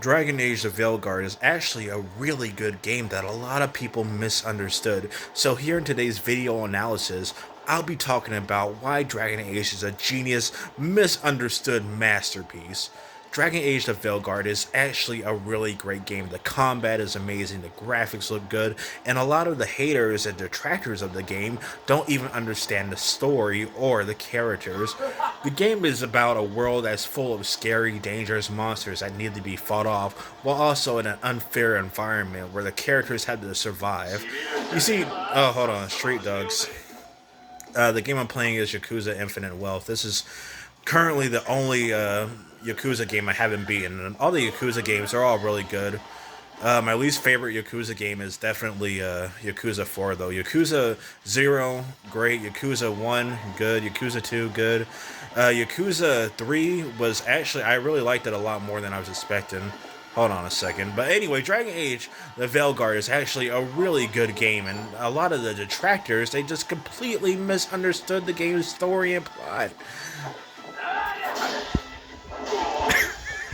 Dragon Age the Veilguard is actually a really good game that a lot of people misunderstood. So here in today's video analysis, I'll be talking about why Dragon Age is a genius, misunderstood masterpiece. Dragon Age the Veilguard is actually a really great game. The combat is amazing, the graphics look good, and a lot of the haters and detractors of the game don't even understand the story or the characters. The game is about a world that's full of scary, dangerous monsters that need to be fought off, while also in an unfair environment where the characters had to survive. You see, oh, hold on, Street Dogs. The game I'm playing is Yakuza Infinite Wealth. This is currently the only Yakuza game I haven't beaten. And all the Yakuza games are all really good. My least favorite Yakuza game is definitely Yakuza 4, though. Yakuza 0, great. Yakuza 1, good. Yakuza 2, good. Yakuza 3 was actually, I really liked it a lot more than I was expecting. Hold on a second. But anyway, Dragon Age, the Veilguard is actually a really good game, and a lot of the detractors, they just completely misunderstood the game's story and plot.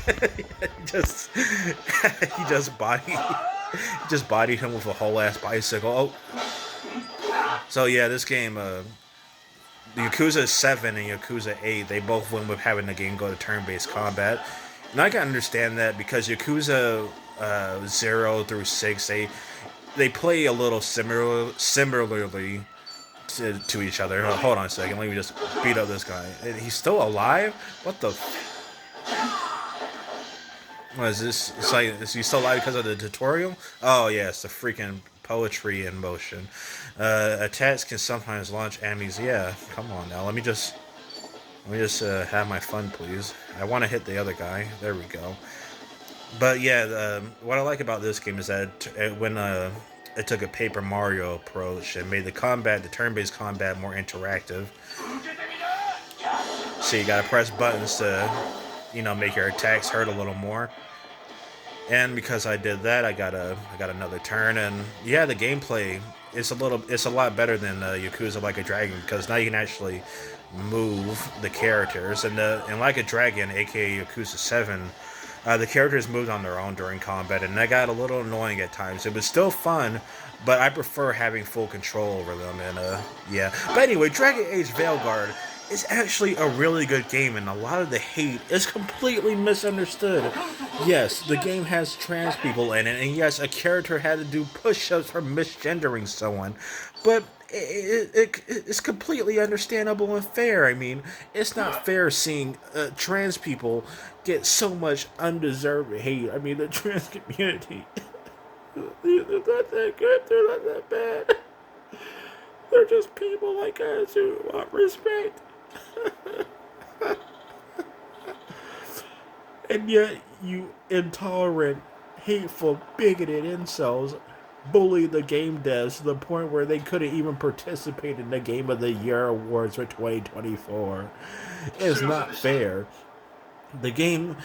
he just he just bodied he just bodied him with a whole ass bicycle. So yeah, this game, Yakuza 7 and Yakuza 8, they both went with having the game go to turn-based combat. And I can understand that because Yakuza 0 through 6, they play a little similarly to each other. Hold on a second, let me just beat up this guy. He's still alive? What the... What is this? It's like, is he still alive because of the tutorial? Oh, yeah, it's the freaking poetry in motion. Attacks can sometimes launch enemies. Yeah, come on now. Let me just have my fun, please. I want to hit the other guy. There we go. But yeah, what I like about this game is that when it took a Paper Mario approach and made the turn-based combat, more interactive. So you gotta press buttons to, make your attacks hurt a little more. And because I did that, I got another turn, and yeah, the gameplay it's a lot better than Yakuza Like a Dragon, because now you can actually move the characters, and Like a Dragon, aka Yakuza 7, the characters moved on their own during combat, and that got a little annoying at times. It was still fun, but I prefer having full control over them, and yeah. But anyway, Dragon Age Veilguard is actually a really good game, and a lot of the hate is completely misunderstood. Yes, the game has trans people in it, and yes, a character had to do push-ups for misgendering someone, but it's completely understandable and fair. I mean, it's not fair seeing trans people get so much undeserved hate. I mean, the trans community, they're not that good, they're not that bad. They're just people like us who want respect. And yet, you intolerant, hateful, bigoted incels bully the game devs to the point where they couldn't even participate in the Game of the Year awards for 2024. It's not fair. The game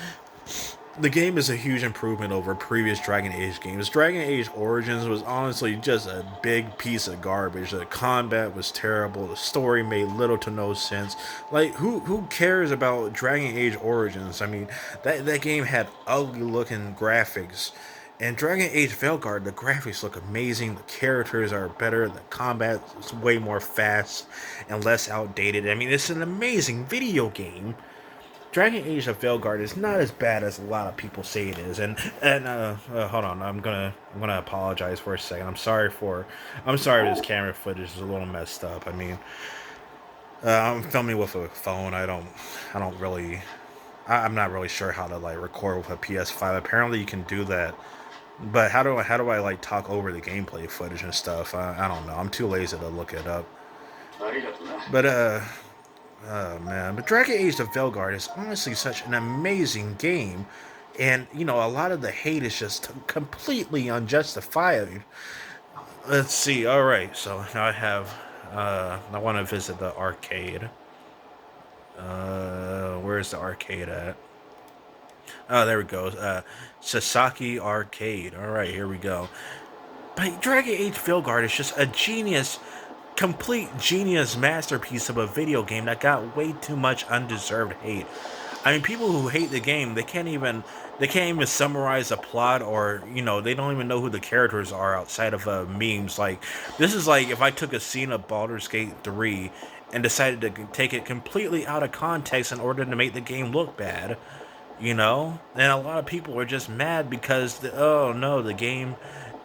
the game is a huge improvement over previous Dragon Age games. Dragon Age Origins was honestly just a big piece of garbage. The combat was terrible. The story made little to no sense. Like, who cares about Dragon Age Origins? I mean, that game had ugly looking graphics. And Dragon Age Veilguard, the graphics look amazing. The characters are better. The combat is way more fast and less outdated. I mean, it's an amazing video game. Dragon Age of Veilguard is not as bad as a lot of people say it is, and hold on, I'm gonna apologize for a second. I'm sorry this camera footage is a little messed up. I mean, I'm filming with a phone. I don't really, I'm not really sure how to like record with a PS5. Apparently, you can do that, but how do I like talk over the gameplay footage and stuff? I don't know. I'm too lazy to look it up. But oh man, but Dragon Age of Veilguard is honestly such an amazing game, and a lot of the hate is just completely unjustified. Let's see. All right, so now I want to visit the arcade. Where's the arcade at? Oh, there we go. Sasaki Arcade. All right, here we go. But Dragon Age Veilguard is just a complete genius masterpiece of a video game that got way too much undeserved hate. I mean, people who hate the game, they can't even summarize a plot, or they don't even know who the characters are outside of memes. Like, this is like if I took a scene of Baldur's Gate 3 and decided to take it completely out of context in order to make the game look bad. And a lot of people are just mad because oh no, the game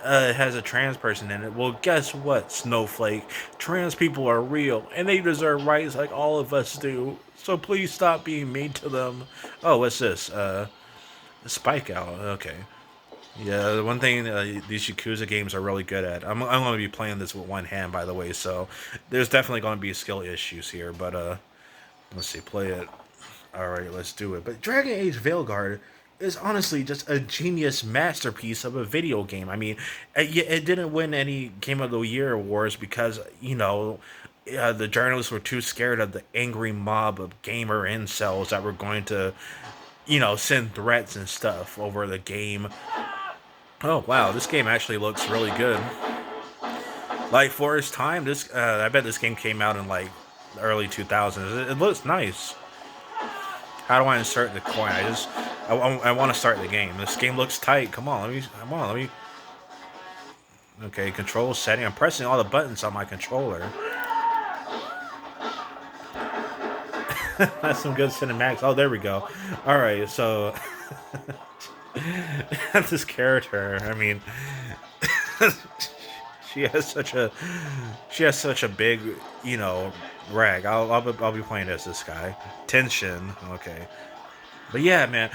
has a trans person in it. Well, guess what, Snowflake? Trans people are real, and they deserve rights like all of us do. So please stop being mean to them. Oh, what's this? Spike out. Okay. Yeah, the one thing these Yakuza games are really good at. I'm going to be playing this with one hand, by the way, so there's definitely going to be skill issues here. But let's see, play it. All right, let's do it. But Dragon Age Veilguard is honestly just a genius masterpiece of a video game. I mean, it didn't win any Game of the Year awards because the journalists were too scared of the angry mob of gamer incels that were going to send threats and stuff over the game. Oh wow, this game actually looks really good. Like for its time, I bet this game came out in like early 2000s. It looks nice. How do I insert the coin? I want to start the game. This game looks tight. Come on, let me. Okay, control setting. I'm pressing all the buttons on my controller. That's some good cinematics. Oh, there we go. All right, so this character. I mean, she has such a big, rag. I'll be playing as this guy. Tension. Okay. But yeah, man,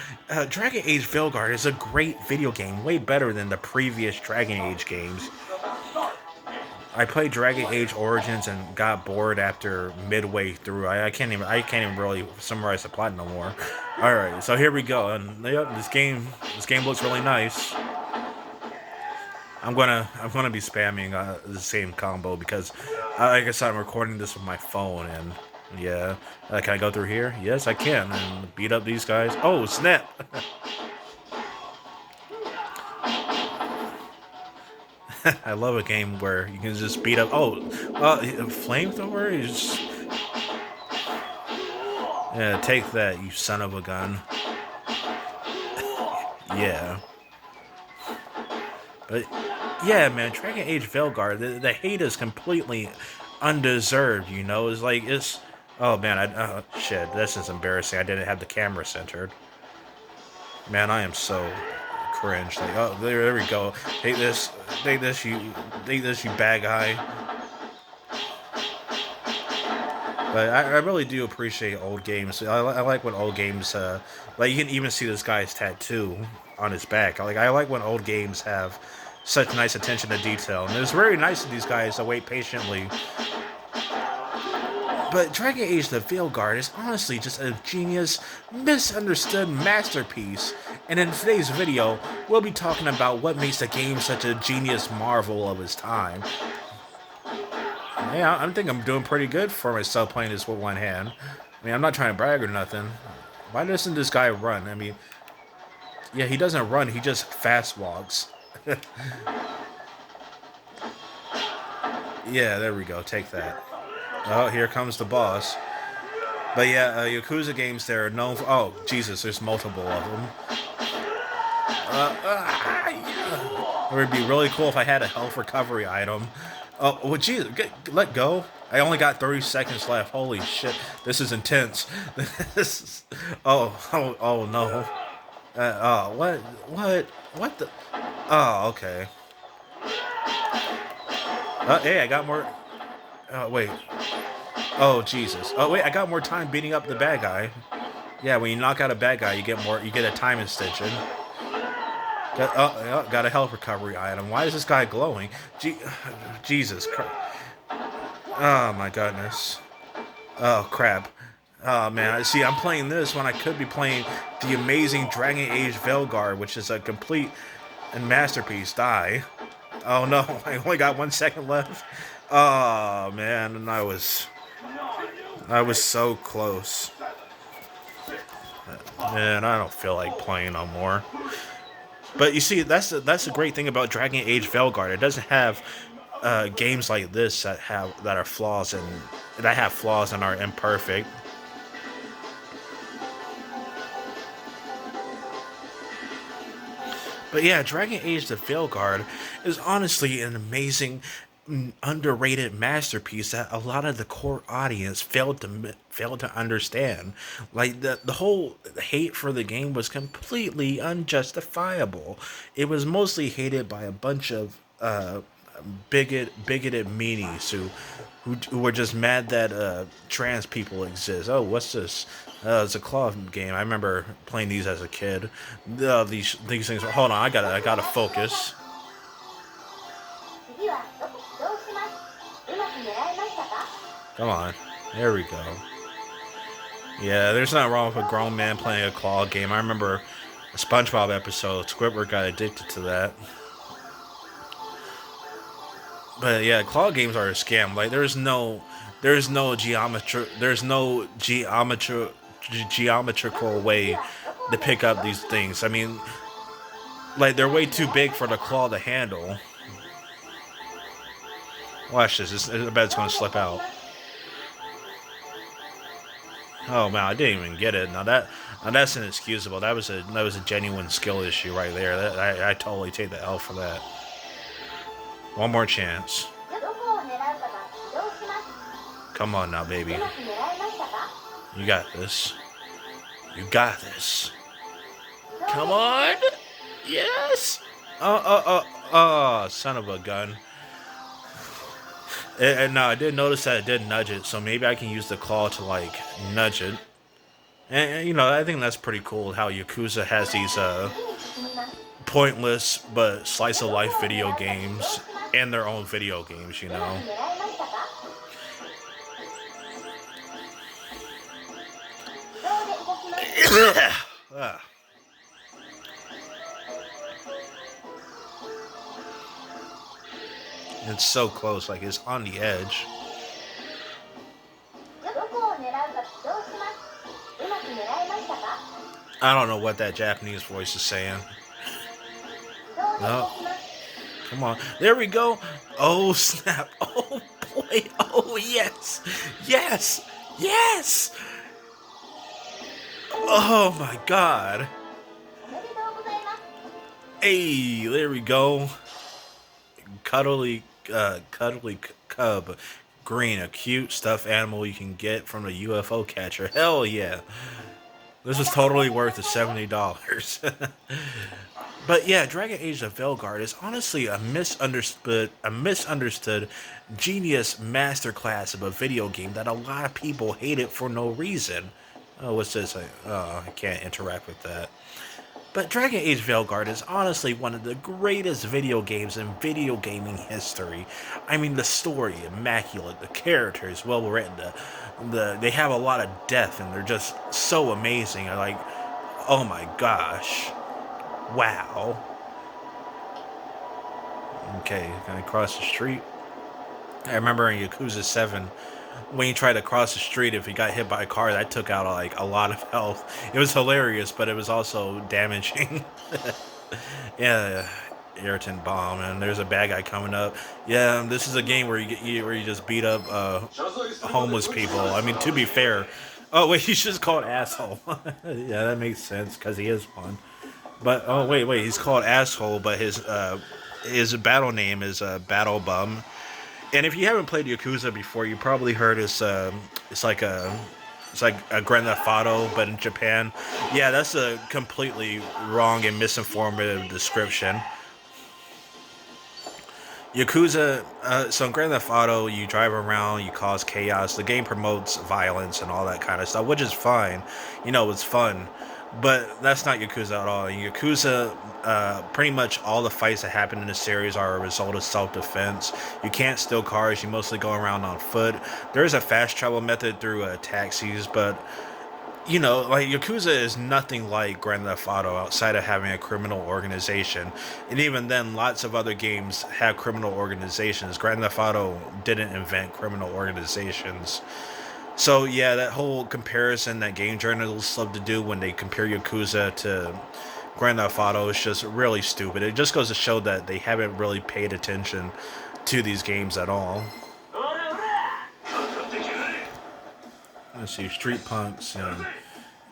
Dragon Age Veilguard is a great video game, way better than the previous Dragon Age games. I played Dragon Age Origins and got bored after midway through. I can't even really summarize the plot no more. All right, so here we go, and yep, this game looks really nice. I'm gonna be spamming the same combo because, like I said, I'm recording this with my phone, and yeah, can I go through here? Yes, I can, and beat up these guys. Oh snap! I love a game where you can just beat up. Oh, flamethrower is. Yeah, take that, you son of a gun. Yeah. But yeah, man, Dragon Age Veilguard, the hate is completely undeserved. It's. Oh man, shit, this is embarrassing. I didn't have the camera centered. Man, I am so cringe. Like, oh, there we go. Take this, you bad guy. But I really do appreciate old games. I like when old games, like you can even see this guy's tattoo on his back. I like when old games have such nice attention to detail, and it's very nice of these guys to wait patiently. But Dragon Age the Veilguard is honestly just a genius, misunderstood masterpiece. And in today's video, we'll be talking about what makes the game such a genius marvel of its time. Yeah, I think I'm doing pretty good for myself playing this with one hand. I mean, I'm not trying to brag or nothing. Why doesn't this guy run? I mean, yeah, he doesn't run, he just fast walks. Yeah, there we go, take that. Oh, here comes the boss. But yeah, Yakuza games, they're known for... Oh, Jesus, there's multiple of them. Yeah. It would be really cool if I had a health recovery item. Oh, well, Jesus, let go. I only got 30 seconds left. Holy shit, this is intense. Oh no. What the? Oh, okay. Hey, I got more. Wait. Oh, Jesus. Oh, wait, I got more time beating up the bad guy. Yeah, when you knock out a bad guy, you get a time extension. Got a health recovery item. Why is this guy glowing? Jesus Christ. Oh, my goodness. Oh, crap. Oh, man. See, I'm playing this when I could be playing the amazing Dragon Age Veilguard, which is a complete and masterpiece. Die. Oh, no. I only got 1 second left. Oh, man. And I was so close. Man, I don't feel like playing no more. But you see, that's the great thing about Dragon Age Veilguard. It doesn't have games like this that have flaws and are imperfect. But yeah, Dragon Age: The Veilguard is honestly an amazing, underrated masterpiece that a lot of the core audience failed to understand. Like the whole hate for the game was completely unjustifiable. It was mostly hated by a bunch of bigoted meanies who were just mad that trans people exist. Oh, what's this? It's a claw game. I remember playing these as a kid. These things. Hold on, I gotta focus. Come on, there we go. Yeah, there's nothing wrong with a grown man playing a claw game. I remember a SpongeBob episode. Squidward got addicted to that. But yeah, claw games are a scam. Like there's no geometrical way to pick up these things. I mean, like they're way too big for the claw to handle. Watch this. I bet it's gonna slip out. Oh man, I didn't even get it. Now that's inexcusable. That was a genuine skill issue right there. I totally take the L for that. One more chance. Come on now, baby. You got this. You got this. Come on. Yes. Son of a gun. And no, I did notice that it did nudge it, so maybe I can use the claw to like nudge it. And you know, I think that's pretty cool how Yakuza has these pointless but slice of life video games and their own video games, you know. It's so close, like it's on the edge. I don't know what that Japanese voice is saying. No. Come on. There we go. Oh, snap. Oh, boy. Oh, yes. Yes. Yes. Oh, my God. Hey, there we go. Cuddly cub. Green, a cute stuffed animal you can get from the UFO catcher. Hell yeah. This is totally worth the $70. But yeah, Dragon Age: The Veilguard is honestly a misunderstood genius masterclass of a video game that a lot of people hate it for no reason. Oh, what's this? I can't interact with that. But Dragon Age: Veilguard is honestly one of the greatest video games in video gaming history. I mean, the story, immaculate, the characters, well written, they have a lot of depth, and they're just so amazing. I like, oh my gosh. Wow. Okay, can I cross the street? I remember in Yakuza 7, when you tried to cross the street, if you got hit by a car, that took out like a lot of health. It was hilarious, but it was also damaging. Yeah, irritant bomb, and there's a bad guy coming up. Yeah, this is a game where you just beat up homeless people. I mean, to be fair, oh wait, he's just called asshole. Yeah, that makes sense because he is one. But oh wait, he's called asshole, but his battle name is Battle Bum. And if you haven't played Yakuza before, you probably heard it's like a Grand Theft Auto, but in Japan. Yeah, that's a completely wrong and misinformative description. Yakuza, so in Grand Theft Auto, you drive around, you cause chaos. The game promotes violence and all that kind of stuff, which is fine. You know, it's fun. But that's not Yakuza at all. In Yakuza, pretty much all the fights that happen in the series are a result of self-defense. You can't steal cars. You mostly go around on foot. There is a fast travel method through taxis, but you know, like Yakuza is nothing like Grand Theft Auto outside of having a criminal organization. And even then, lots of other games have criminal organizations. Grand Theft Auto didn't invent criminal organizations. So yeah, that whole comparison that game journalists love to do when they compare Yakuza to Grand Theft Auto is just really stupid. It just goes to show that they haven't really paid attention to these games at all. Let's see, Street Punks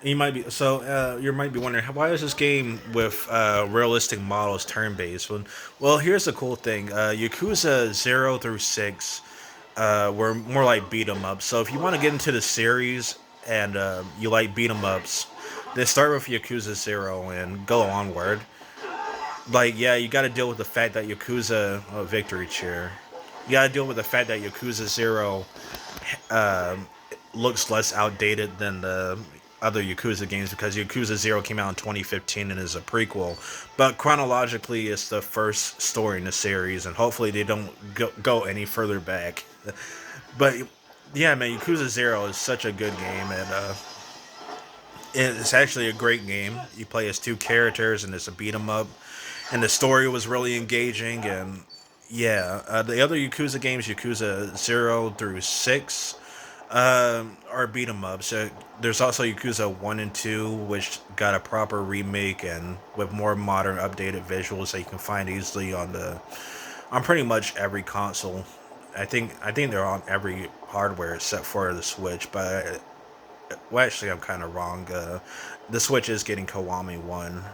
You might be so you might be wondering why is this game with realistic models turn based? Well, here's the cool thing: Yakuza 0 through 6 were more like beat 'em ups. So if you want to get into the series and you like beat 'em ups, then start with Yakuza 0 and go onward. Like, yeah, you got to deal with the fact that Yakuza victory cheer. You got to deal with the fact that Yakuza 0 looks less outdated than the other Yakuza games because Yakuza 0 came out in 2015 and is a prequel. But chronologically, it's the first story in the series, and hopefully they don't go any further back. But yeah, man, Yakuza 0 is such a good game, and it's actually a great game. You play as two characters, and it's a beat 'em up, and the story was really engaging. And yeah, the other Yakuza games, Yakuza 0 through 6, are beat 'em ups. So there's also Yakuza 1 and 2, which got a proper remake and with more modern, updated visuals that you can find easily on pretty much every console. I think they're on every hardware except for the Switch. But well, actually, I'm kind of wrong. The Switch is getting Kiwami 1,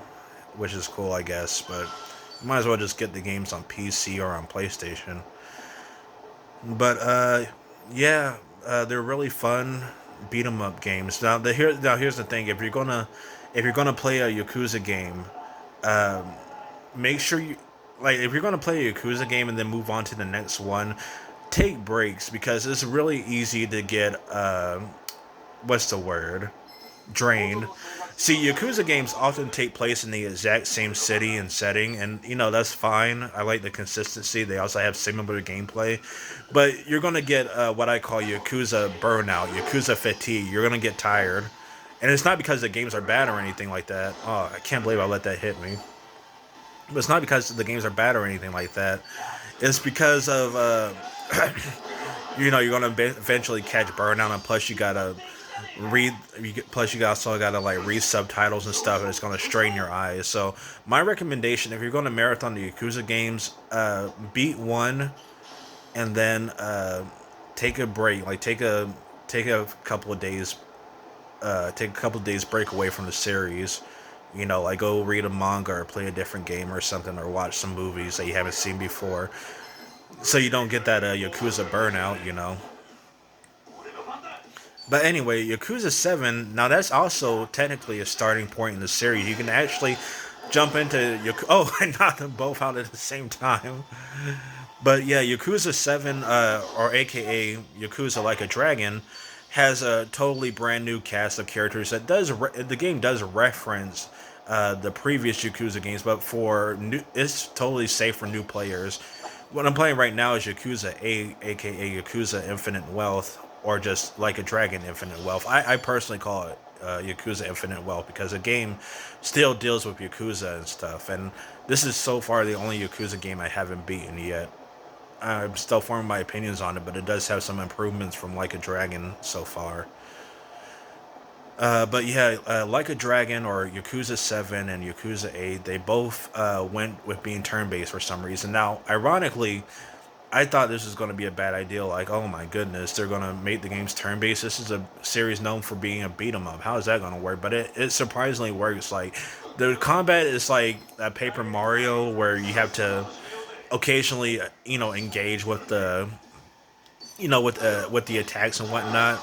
which is cool, I guess. But you might as well just get the games on PC or on PlayStation. But yeah, they're really fun beat 'em up games. Now here's the thing: if you're gonna play a Yakuza game, make sure you like if you're gonna play a Yakuza game and then move on to the next one, take breaks because it's really easy to get what's the word drained. See, Yakuza games often take place in the exact same city and setting, and that's fine. I like the consistency. They also have similar gameplay, but you're gonna get what I call Yakuza burnout, Yakuza fatigue. You're gonna get tired, and it's not because the games are bad or anything like that. Oh, I can't believe I let that hit me. But it's not because the games are bad or anything like that. It's because of you're gonna eventually catch burnout, and plus you gotta read plus you also gotta like read subtitles and stuff, and it's gonna strain your eyes. So my recommendation, if you're going to marathon the Yakuza games, beat one and then take a break, like take a couple of days break away from the series. Like go read a manga or play a different game or something, or watch some movies that you haven't seen before, so you don't get that Yakuza burnout. But anyway, Yakuza 7, now that's also technically a starting point in the series. You can actually jump into Yakuza. Oh, and knock them both out at the same time. But yeah, Yakuza 7, or aka Yakuza Like a Dragon, has a totally brand new cast of characters that the game does reference the previous Yakuza games, but it's totally safe for new players. What I'm playing right now is Yakuza 8, aka Yakuza Infinite Wealth, or just Like a Dragon Infinite Wealth. I personally call it Yakuza Infinite Wealth because the game still deals with Yakuza and stuff. And this is so far the only Yakuza game I haven't beaten yet. I'm still forming my opinions on it, but it does have some improvements from Like a Dragon so far. But yeah, Like a Dragon or Yakuza 7 and Yakuza 8, they both went with being turn based for some reason. Now, ironically, I thought this was going to be a bad idea. Like, oh my goodness, they're going to make the games turn based. This is a series known for being a beat 'em up. How is that going to work? But it surprisingly works. Like, the combat is like a Paper Mario where you have to occasionally, engage with with the attacks and whatnot.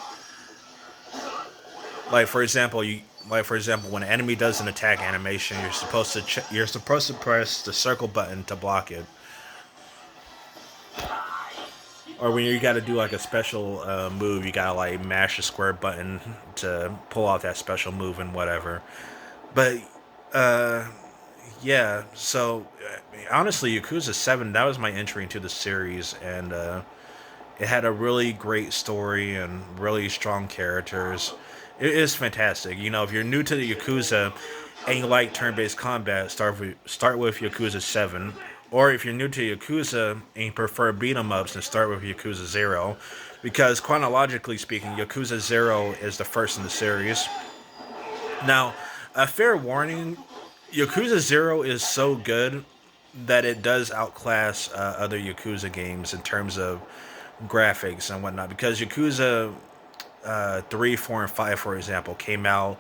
Like for example, when an enemy does an attack animation, you're supposed to press the circle button to block it, or when you got to do like a special move, you gotta like mash the square button to pull off that special move and whatever. But uh, yeah, so honestly, Yakuza 7, that was my entry into the series, and it had a really great story and really strong characters. It is fantastic. If you're new to the Yakuza and you like turn-based combat, start with Yakuza 7. Or if you're new to Yakuza and you prefer beat 'em ups, then start with Yakuza 0. Because chronologically speaking, Yakuza 0 is the first in the series. Now, a fair warning, Yakuza 0 is so good that it does outclass other Yakuza games in terms of graphics and whatnot. Because Yakuza 3, 4, and 5, for example, came out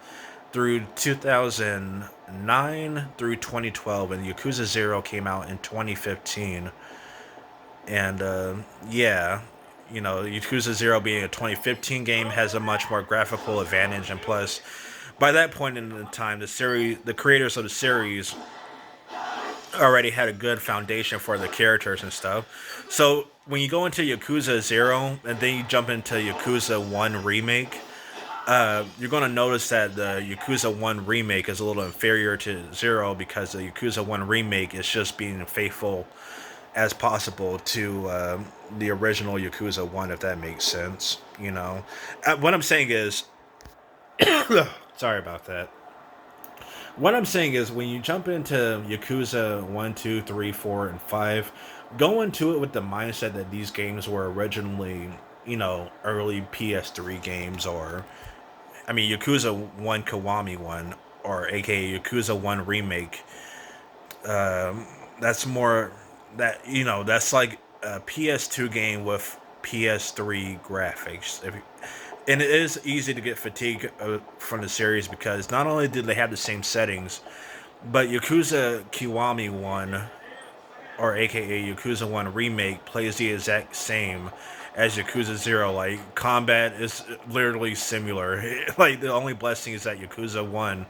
through 2009 through 2012, and Yakuza 0 came out in 2015. And yeah, Yakuza 0 being a 2015 game has a much more graphical advantage, and plus, by that point in the time, the creators of the series already had a good foundation for the characters and stuff. So when you go into Yakuza 0 and then you jump into Yakuza 1 remake, you're going to notice that the Yakuza 1 remake is a little inferior to 0 because the Yakuza 1 remake is just being faithful as possible to the original Yakuza 1, if that makes sense. What I'm saying is, sorry about that. What I'm saying is, when you jump into Yakuza 1, 2, 3, 4, and 5, go into it with the mindset that these games were originally, early PS3 games, or, I mean, Yakuza 1 Kiwami 1, or aka Yakuza 1 Remake. That's more, that's like a PS2 game with PS3 graphics. And it is easy to get fatigue from the series because not only did they have the same settings, but Yakuza Kiwami 1, or aka Yakuza 1 Remake, plays the exact same as Yakuza 0. Like, combat is literally similar. Like, the only blessing is that Yakuza 1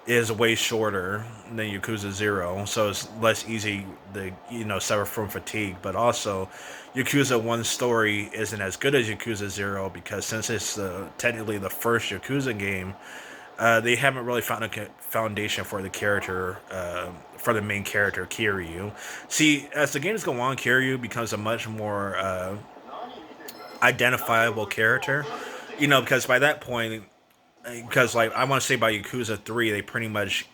is way shorter than Yakuza 0, so it's less easy to, suffer from fatigue. But also, Yakuza 1's story isn't as good as Yakuza 0 because since it's technically the first Yakuza game, they haven't really found a foundation for the character, for the main character, Kiryu. See, as the games go on, Kiryu becomes a much more identifiable character, because by that point, because like I want to say by Yakuza 3, they pretty much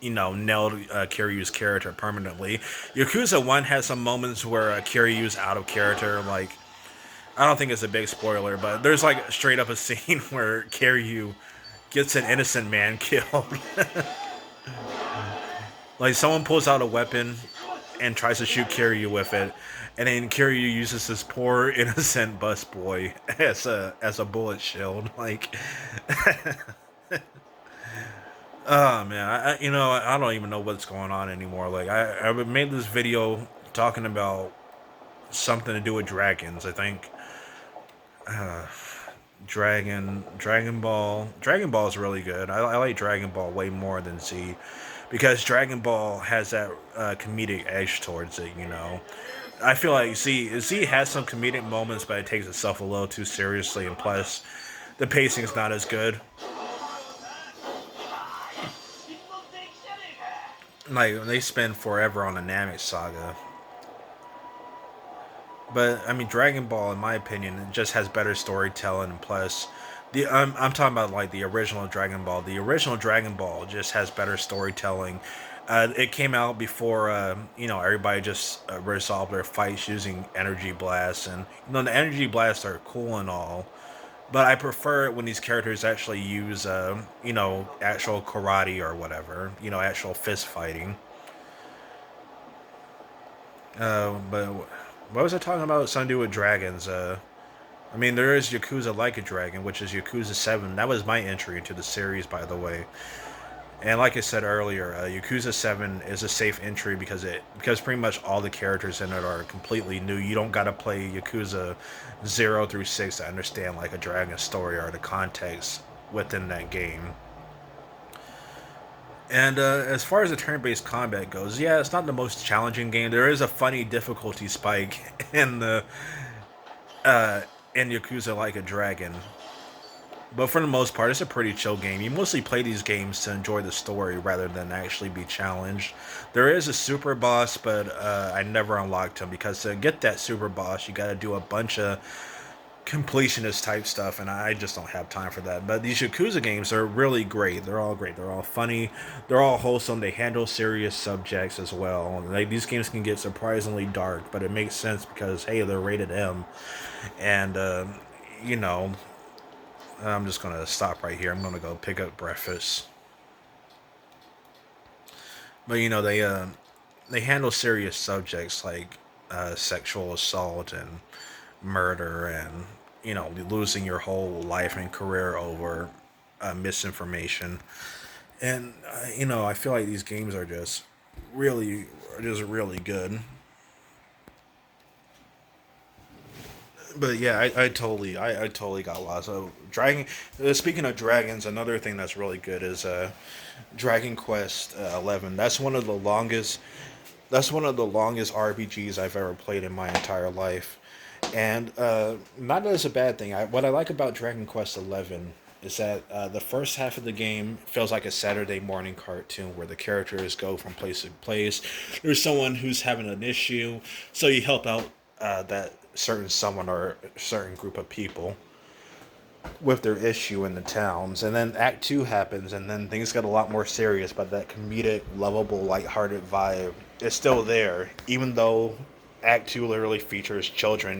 nailed Kiryu's character permanently. Yakuza 1 has some moments where Kiryu's out of character. Like, I don't think it's a big spoiler, but there's like straight up a scene where Kiryu gets an innocent man killed. Like, someone pulls out a weapon and tries to shoot Kiryu with it, and then Kiryu uses this poor innocent busboy as a bullet shield. Like, oh man, I don't even know what's going on anymore. Like, I made this video talking about something to do with dragons. I think Dragon Ball is really good. I like Dragon Ball way more than Z because Dragon Ball has that comedic edge towards it. I feel like Z has some comedic moments, but it takes itself a little too seriously, and plus, the pacing is not as good. Like, they spend forever on the Namek saga. But I mean, Dragon Ball, in my opinion, it just has better storytelling. And plus, I'm talking about like the original Dragon Ball. The original Dragon Ball just has better storytelling. It came out before everybody just resolved their fights using energy blasts, and the energy blasts are cool and all. But I prefer it when these characters actually use actual karate or whatever, actual fist fighting. But what was I talking about? Something to do with dragons. I mean, there is Yakuza Like a Dragon, which is Yakuza 7. That was my entry into the series, by the way. And like I said earlier, Yakuza 7 is a safe entry because pretty much all the characters in it are completely new. You don't gotta play Yakuza 0 through 6 to understand like a dragon story or the context within that game. And as far as the turn-based combat goes, yeah, it's not the most challenging game. There is a funny difficulty spike uh, in Yakuza Like a Dragon, but for the most part, it's a pretty chill game. You mostly play these games to enjoy the story rather than actually be challenged. There is a super boss, but I never unlocked him because to get that super boss, you got to do a bunch of completionist type stuff, and I just don't have time for that. But these Yakuza games are really great. They're all great. They're all funny. They're all wholesome. They handle serious subjects as well. Like, these games can get surprisingly dark, but it makes sense because hey, they're rated M, and you know, I'm just gonna stop right here. I'm gonna go pick up breakfast. But they handle serious subjects like sexual assault and murder and losing your whole life and career over misinformation. And I feel like these games are just really good. But yeah, I totally got lost. So Dragon. Speaking of dragons, another thing that's really good is Dragon Quest 11. That's one of the longest RPGs I've ever played in my entire life, and not that it's a bad thing. What I like about Dragon Quest 11 is that the first half of the game feels like a Saturday morning cartoon where the characters go from place to place. There's someone who's having an issue, so you help out that certain someone or certain group of people with their issue in the towns. And then Act 2 happens, and then things get a lot more serious, but that comedic, lovable, lighthearted vibe is still there, even though Act 2 literally features children